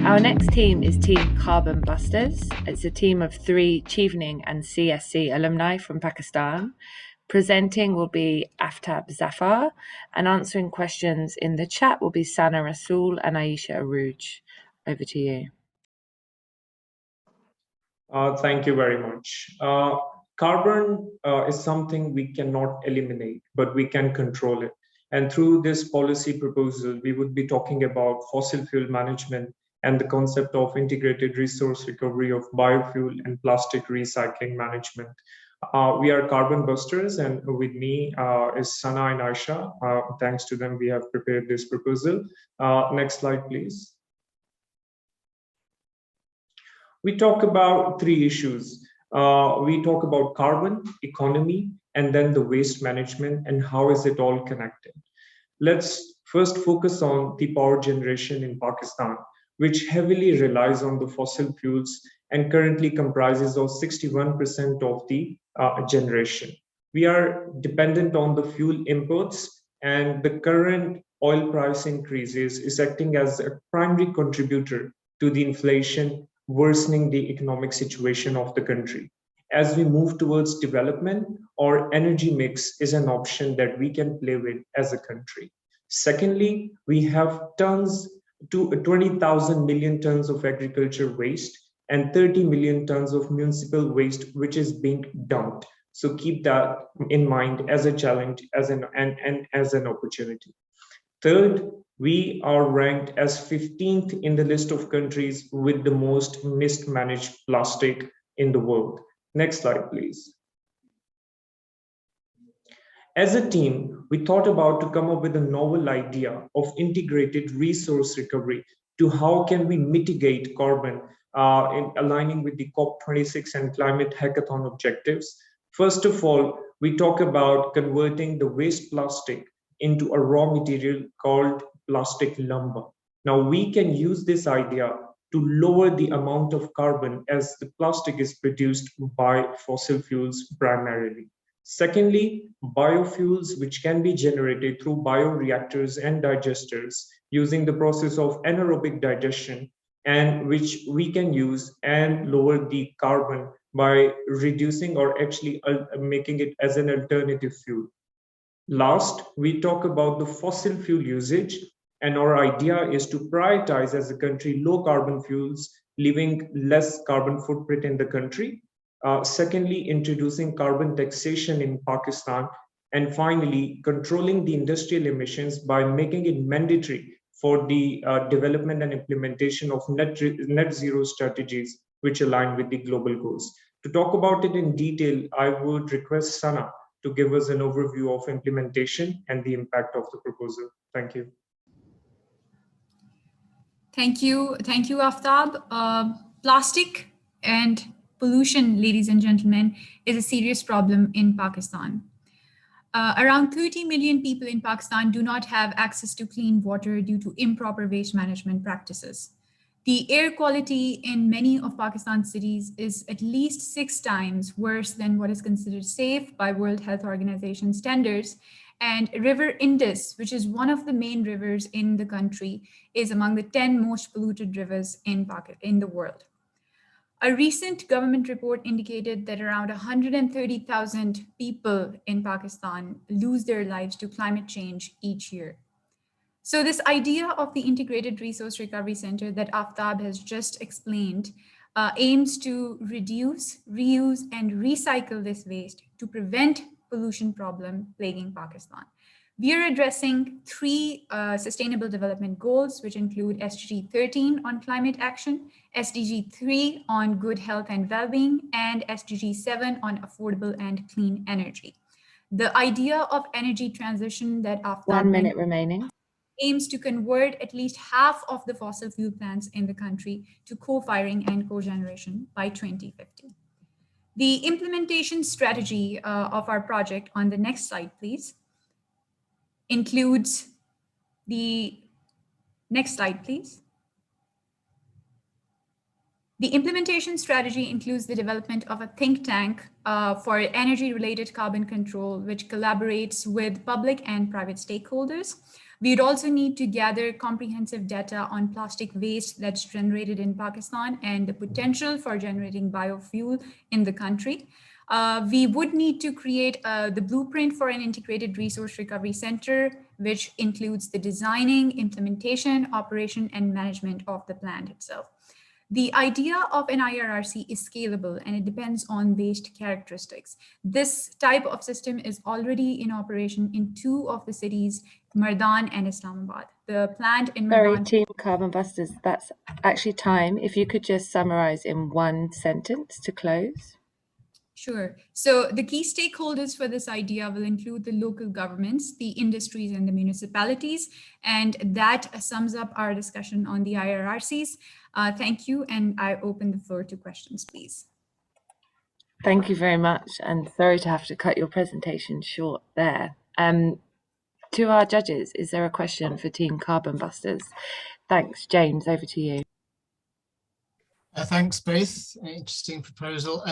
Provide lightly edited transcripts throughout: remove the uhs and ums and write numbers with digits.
Our next team is Team Carbon Busters. It's a team of 3 Chevening and CSC alumni from Pakistan. Presenting will be Aftab Zafar, and answering questions in the chat will be Sana Rasool and Ayesha Urooj. Over to you. Thank you very much. Carbon is something we cannot eliminate, but we can control it. And through this policy proposal, we would be talking about fossil fuel management and the concept of integrated resource recovery of biofuel and plastic recycling management. We are carbon busters, and with me is Sana and Ayesha. Thanks to them, we have prepared this proposal. Next slide, please. We talk about 3 issues. We talk about carbon, economy, and then the waste management and how is it all connected. Let's first focus on the power generation in Pakistan, which heavily relies on the fossil fuels and currently comprises of 61% of the generation. We are dependent on the fuel imports, and the current oil price increases is acting as a primary contributor to the inflation, worsening the economic situation of the country. As we move towards development, our energy mix is an option that we can play with as a country. Secondly, we have 20,000 million tons of agriculture waste and 30 million tons of municipal waste, which is being dumped. So keep that in mind as a challenge and as an opportunity. Third, we are ranked as 15th in the list of countries with the most mismanaged plastic in the world. Next slide, please. As a team, we thought about to come up with a novel idea of integrated resource recovery to how can we mitigate carbon in aligning with the COP26 and climate hackathon objectives. First of all, we talk about converting the waste plastic into a raw material called plastic lumber. Now we can use this idea to lower the amount of carbon as the plastic is produced by fossil fuels primarily. Secondly, biofuels, which can be generated through bioreactors and digesters using the process of anaerobic digestion, and which we can use and lower the carbon by reducing or actually making it as an alternative fuel. Last, we talk about the fossil fuel usage, and our idea is to prioritize as a country low carbon fuels, leaving less carbon footprint in the country. Secondly, introducing carbon taxation in Pakistan. And finally, controlling the industrial emissions by making it mandatory for the development and implementation of net zero strategies which align with the global goals. To talk about it in detail, I would request Sana to give us an overview of implementation and the impact of the proposal. Thank you. Thank you, Aftab. Plastic and pollution, ladies and gentlemen, is a serious problem in Pakistan. Around 30 million people in Pakistan do not have access to clean water due to improper waste management practices. The air quality in many of Pakistan's cities is at least 6 times worse than what is considered safe by World Health Organization standards. And River Indus, which is one of the main rivers in the country, is among the 10 most polluted rivers in the world. A recent government report indicated that around 130,000 people in Pakistan lose their lives to climate change each year. So this idea of the Integrated Resource Recovery Center that Aftab has just explained aims to reduce, reuse, and recycle this waste to prevent pollution problem plaguing Pakistan. We are addressing 3 Sustainable Development Goals, which include SDG 13 on climate action, SDG 3 on good health and well-being, and SDG 7 on affordable and clean energy. The idea of energy transition that Aftab 1 minute remaining aims to convert at least half of the fossil fuel plants in the country to co-firing and cogeneration by 2050. The implementation strategy of our project, on the next slide, please, includes the next slide, please. The implementation strategy includes the development of a think tank for energy-related carbon control, which collaborates with public and private stakeholders. We'd also need to gather comprehensive data on plastic waste that's generated in Pakistan and the potential for generating biofuel in the country. We would need to create the blueprint for an integrated resource recovery center, which includes the designing, implementation, operation, and management of the plant itself. The idea of an IRRC is scalable and it depends on waste characteristics. This type of system is already in operation in 2 of the cities, Mardan and Islamabad. The plant in Sorry, Mardan. Team Carbon Busters, that's actually time. If you could just summarize in one sentence to close. Sure. So the key stakeholders for this idea will include the local governments, the industries, and the municipalities. And that sums up our discussion on the IRRCs. Thank you. And I open the floor to questions, please. Thank you very much. And sorry to have to cut your presentation short there. To our judges, is there a question for Team Carbon Busters? Thanks. James, over to you. Thanks, both. Interesting proposal.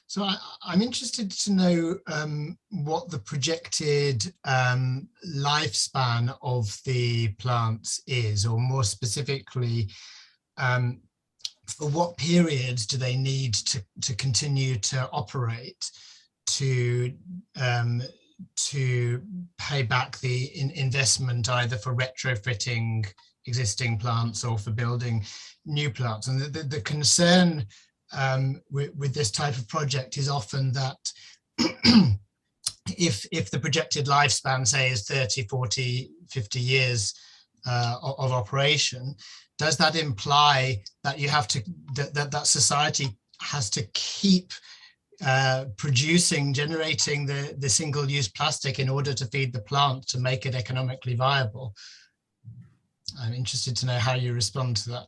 So I'm interested to know what the projected lifespan of the plants is, or more specifically, for what periods do they need to continue to operate to pay back the investment, either for retrofitting existing plants or for building new plants. And the concern with this type of project is often that if the projected lifespan, say, is 30, 40, 50 years of operation, does that imply that you have to, that society has to keep generating the single-use plastic in order to feed the plant to make it economically viable? I'm interested to know how you respond to that.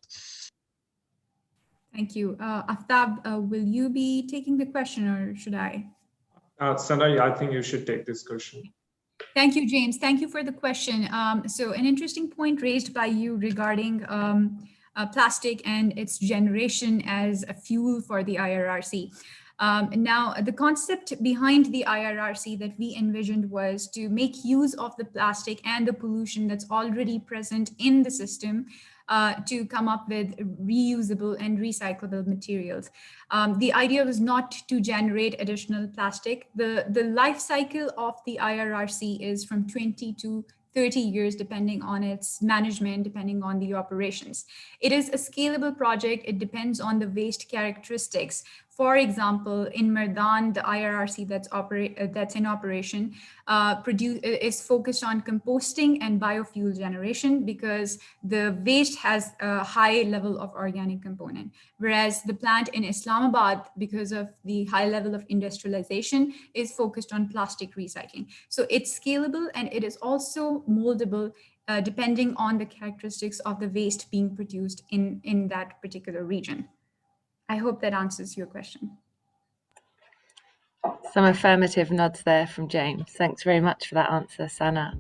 Thank you. Aftab, will you be taking the question or should I? Sana, I think you should take this question. Thank you, James. Thank you for the question. So an interesting point raised by you regarding plastic and its generation as a fuel for the IRRC. Now, the concept behind the IRRC that we envisioned was to make use of the plastic and the pollution that's already present in the system to come up with reusable and recyclable materials. The idea was not to generate additional plastic. The life cycle of the IRRC is from 20 to 30 years, depending on its management, depending on the operations. It is a scalable project. It depends on the waste characteristics. For example, in Mardan, the IRRC that's in operation is focused on composting and biofuel generation because the waste has a high level of organic component. Whereas the plant in Islamabad, because of the high level of industrialization, is focused on plastic recycling. So it's scalable and it is also moldable depending on the characteristics of the waste being produced in that particular region. I hope that answers your question. Some affirmative nods there from James. Thanks very much for that answer, Sana.